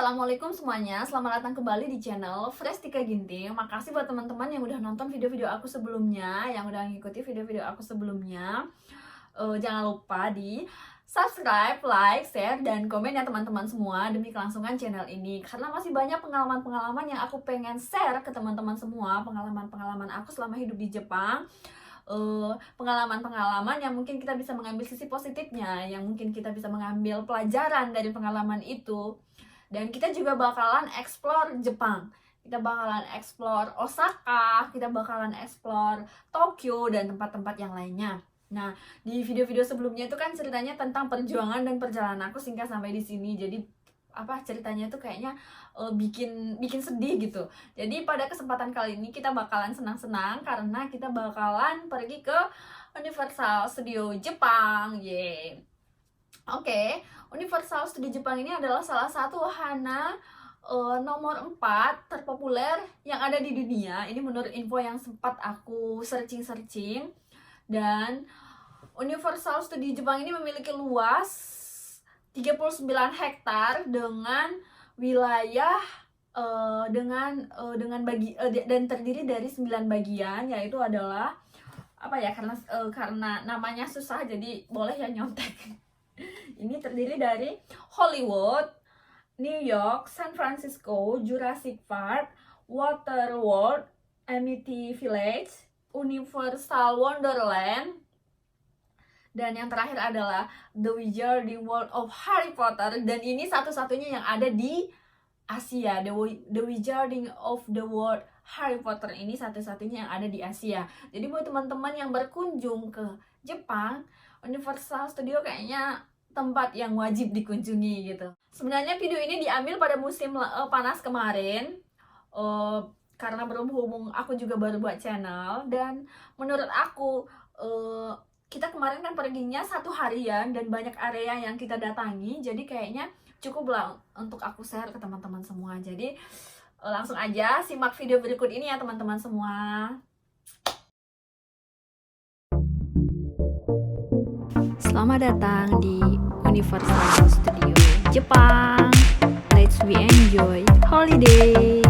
Assalamualaikum semuanya, selamat datang kembali di channel Fresh Tika Ginting. Makasih buat teman-teman yang udah nonton video-video aku sebelumnya, yang udah ngikuti video-video aku sebelumnya. Jangan lupa di subscribe, like, share, dan komen ya teman-teman semua, demi kelangsungan channel ini. Karena masih banyak pengalaman-pengalaman yang aku pengen share ke teman-teman semua, pengalaman-pengalaman aku selama hidup di Jepang. Pengalaman-pengalaman yang mungkin kita bisa mengambil sisi positifnya, yang mungkin kita bisa mengambil pelajaran dari pengalaman itu. Dan kita juga bakalan explore Jepang, kita bakalan explore Osaka, kita bakalan explore Tokyo, dan tempat-tempat yang lainnya. Nah, di video-video sebelumnya itu kan ceritanya tentang perjuangan dan perjalanan aku sehingga sampai di sini. Jadi ceritanya itu kayaknya bikin sedih gitu. Jadi pada kesempatan kali ini kita bakalan senang-senang karena kita bakalan pergi ke Universal Studio Jepang. Oke, Universal Studio Jepang ini adalah salah satu wahana nomor 4 terpopuler yang ada di dunia. Ini menurut info yang sempat aku searching. Dan Universal Studio Jepang ini memiliki luas 39 hektar dengan wilayah dan terdiri dari 9 bagian, yaitu adalah karena namanya susah jadi boleh ya nyontek. Ini terdiri dari Hollywood, New York, San Francisco, Jurassic Park, Waterworld, Amity Village, Universal Wonderland, dan yang terakhir adalah The Wizarding World of Harry Potter. Dan ini satu-satunya yang ada di Asia. The Wizarding of the World Harry Potter ini satu-satunya yang ada di Asia. Jadi buat teman-teman yang berkunjung ke Jepang, Universal Studio kayaknya tempat yang wajib dikunjungi gitu. Sebenarnya video ini diambil pada musim panas kemarin, karena berhubung aku juga baru buat channel. Dan menurut aku kita kemarin kan perginya 1 harian dan banyak area yang kita datangi, jadi kayaknya cukup lah untuk aku share ke teman-teman semua. Jadi langsung aja simak video berikut ini ya teman-teman semua. Selamat datang di Universal Studio Jepang. Let's we enjoy holiday.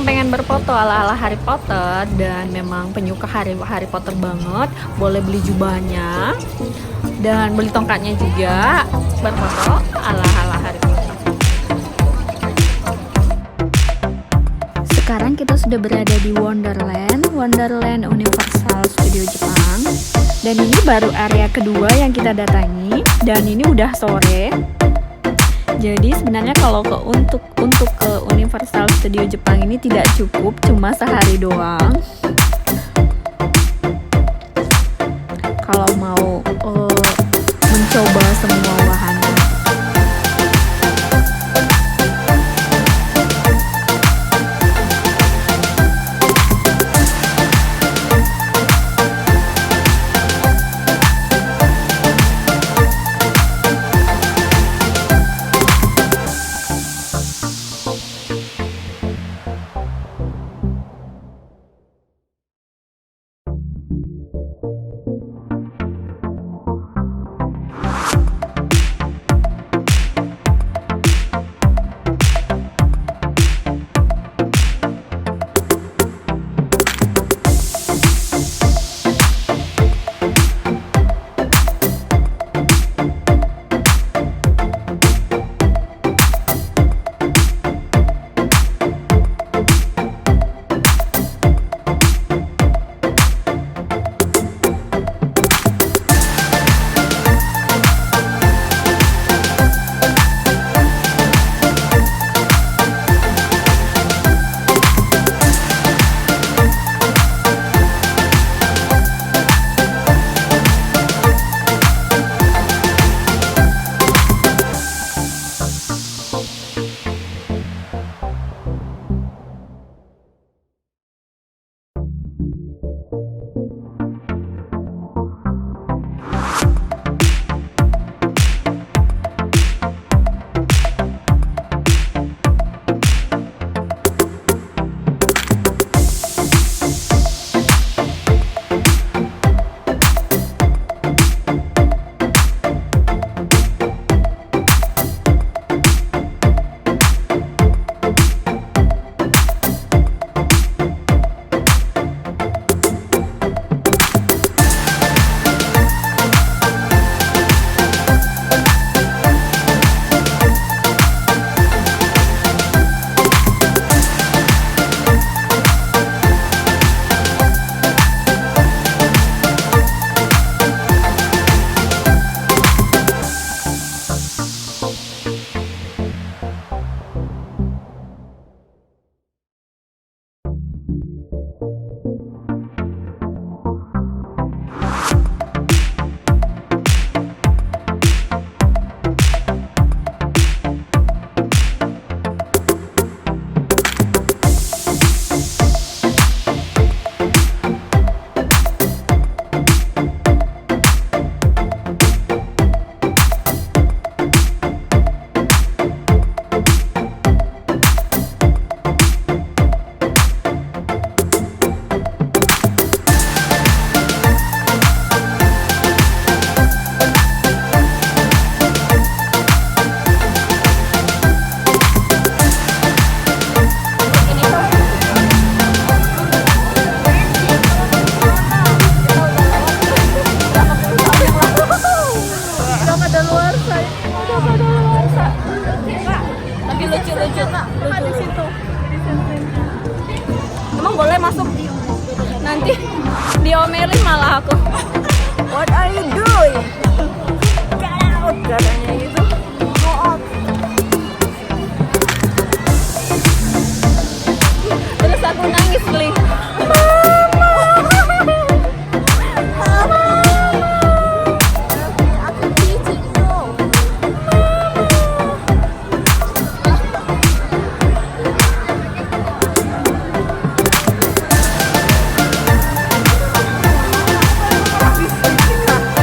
yang pengen berfoto ala-ala Harry Potter dan memang penyuka Harry Potter banget, boleh beli jubahnya dan beli tongkatnya juga, berfoto ala-ala Harry Potter. Sekarang kita sudah berada di Wonderland Universal Studio Jepang. Dan ini baru area kedua yang kita datangi, dan ini udah sore. Jadi sebenarnya kalau untuk ke Universal Studio Jepang ini tidak cukup cuma sehari doang. Kalau mau mencoba semua wahana. Emang boleh masuk? Nanti diomelin malah aku. What are you doing? Get out!